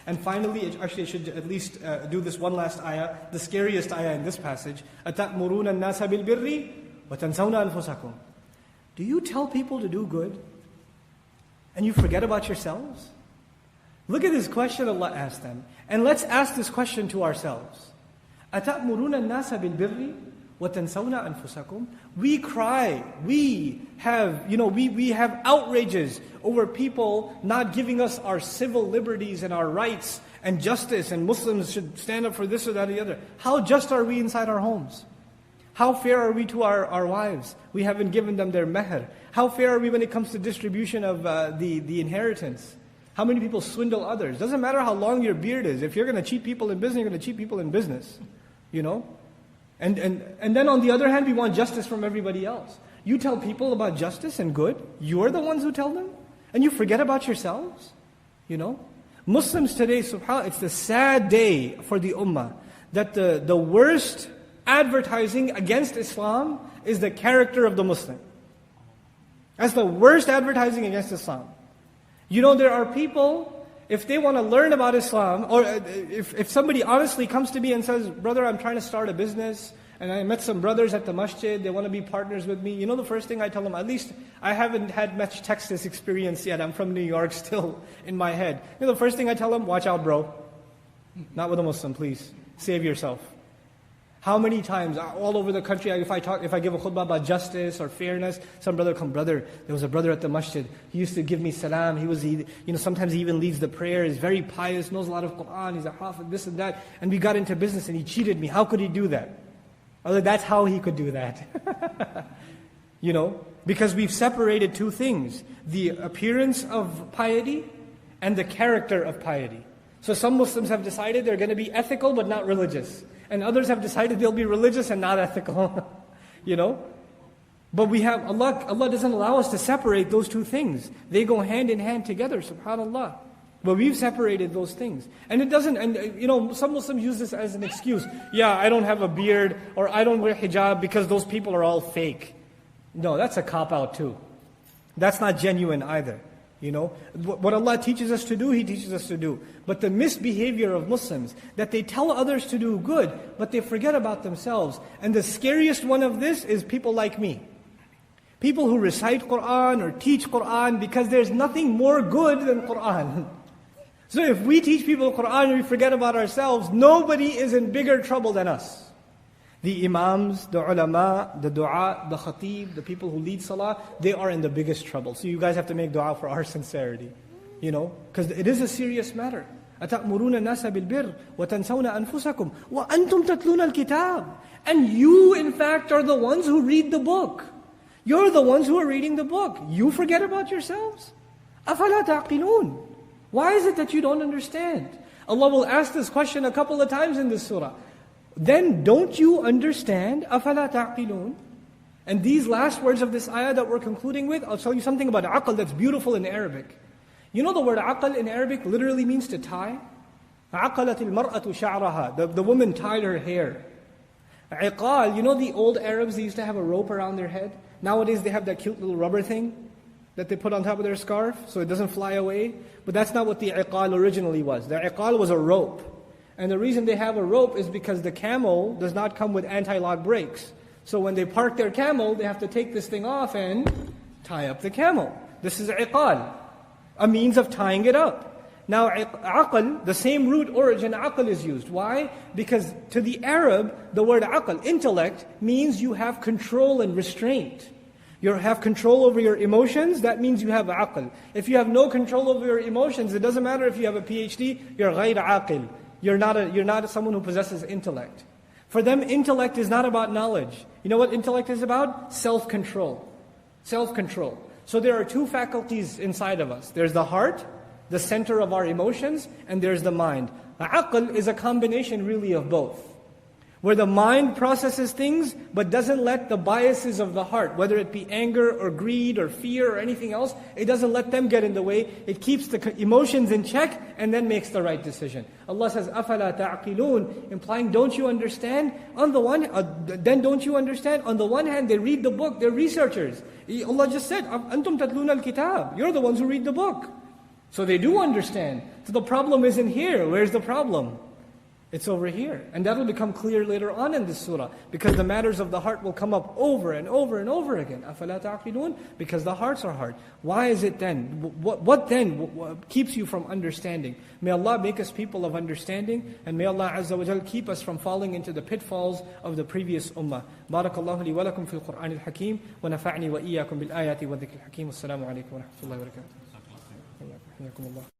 And finally, actually I should at least do this one last ayah, the scariest ayah in this passage. أَتَأْمُرُونَ النَّاسَ بِالْبِرِّ وَتَنْسَوْنَ أَنفُسَكُمْ. Do you tell people to do good and you forget about yourselves? Look at this question Allah asked them. And let's ask this question to ourselves. أَتَأْمُرُونَ النَّاسَ بِالْبِرِّ وَتَنْسَوْنَ أَنفُسَكُمْ. We cry, we have outrages over people not giving us our civil liberties and our rights and justice, and Muslims should stand up for this or that or the other. How just are we inside our homes? How fair are we to our wives? We haven't given them their meher. How fair are we when it comes to distribution of the inheritance? How many people swindle others? Doesn't matter how long your beard is. If you're going to cheat people in business, you're going to cheat people in business. You know? And then on the other hand, we want justice from everybody else. You tell people about justice and good. You're the ones who tell them. And you forget about yourselves. You know? Muslims today, subhanAllah, it's the sad day for the ummah that the worst advertising against Islam is the character of the Muslim. That's the worst advertising against Islam. You know, there are people, if they want to learn about Islam, or if somebody honestly comes to me and says, brother, I'm trying to start a business, and I met some brothers at the masjid, they want to be partners with me. You know the first thing I tell them, at least I haven't had much Texas experience yet, I'm from New York still in my head. You know the first thing I tell them, watch out bro. Not with a Muslim, please. Save yourself. How many times, all over the country, if I give a khutbah about justice or fairness, some brother come, brother, there was a brother at the masjid, he used to give me salam, sometimes he even leads the prayer, he's very pious, knows a lot of Qur'an, he's a hafiz, this and that, and we got into business and he cheated me, how could he do that? Although that's how he could do that. You know, because we've separated two things, the appearance of piety and the character of piety. So some Muslims have decided they're going to be ethical but not religious. And others have decided they'll be religious and not ethical. You know? But Allah doesn't allow us to separate those two things. They go hand in hand together, subhanAllah. But we've separated those things. And it doesn't, some Muslims use this as an excuse. Yeah, I don't have a beard, or I don't wear hijab because those people are all fake. No, that's a cop-out too. That's not genuine either. You know, what Allah teaches us to do, He teaches us to do. But the misbehavior of Muslims, that they tell others to do good, but they forget about themselves. And the scariest one of this is people like me. People who recite Qur'an or teach Qur'an because there's nothing more good than Qur'an. So if we teach people Qur'an and we forget about ourselves, nobody is in bigger trouble than us. The imams, the ulama, the dua, the khatib, the people who lead salah, they are in the biggest trouble. So you guys have to make dua for our sincerity. You know, because it is a serious matter. أَتَأْمُرُونَ النَّاسَ بِالْبِرِّ وَتَنْسَوْنَ أَنفُسَكُمْ وَأَنْتُمْ تَتْلُونَ الْكِتَابِ. And you, in fact, are the ones who read the book. You're the ones who are reading the book. You forget about yourselves? أَفَلَا تَعْقِلُونَ. Why is it that you don't understand? Allah will ask this question a couple of times in this surah. Then don't you understand? أَفَلَا تَعْقِلُونَ. And these last words of this ayah that we're concluding with, I'll tell you something about aql that's beautiful in Arabic. You know the word aql in Arabic literally means to tie? عَقَلَتِ الْمَرْأَةُ شَعْرَهَا. The woman tied her hair. Iqal, you know the old Arabs, they used to have a rope around their head? Nowadays they have that cute little rubber thing that they put on top of their scarf so it doesn't fly away. But that's not what the iqal originally was. The iqal was a rope. And the reason they have a rope is because the camel does not come with anti-lock brakes. So when they park their camel, they have to take this thing off and tie up the camel. This is iqal, a means of tying it up. Now aql, the same root origin aql is used. Why? Because to the Arab, the word aql, intellect, means you have control and restraint. You have control over your emotions, that means you have aql. If you have no control over your emotions, it doesn't matter if you have a PhD, you're ghayr aqil. You're not someone who possesses intellect. For them, intellect is not about knowledge. You know what intellect is about? Self-control. Self-control. So there are two faculties inside of us. There's the heart, the center of our emotions, and there's the mind. Aql is a combination really of both. Where the mind processes things, but doesn't let the biases of the heart, whether it be anger or greed or fear or anything else, it doesn't let them get in the way. It keeps the emotions in check and then makes the right decision. Allah says, أَفَلَا تَعْقِلُونَ, implying, don't you understand? Then don't you understand? On the one hand, they read the book, they're researchers. Allah just said, أَنْتُمْ تَتْلُونَ الْكِتَابِ. You're the ones who read the book. So they do understand. So the problem isn't here. Where's the problem? It's over here. And that will become clear later on in this surah. Because the matters of the heart will come up over and over and over again. أَفَلَا تَعْقِلُونَ? Because the hearts are hard. Why is it then? What then keeps you from understanding? May Allah make us people of understanding. And may Allah Azza wa Jal keep us from falling into the pitfalls of the previous ummah. Barakallahu li wa lakum fil Qur'an al-Hakim. Wa nafa'ni wa iyyakum bil ayati wa dhikr al-Hakim. Wassalamu alaikum wa rahmatullahi wa barakatuh.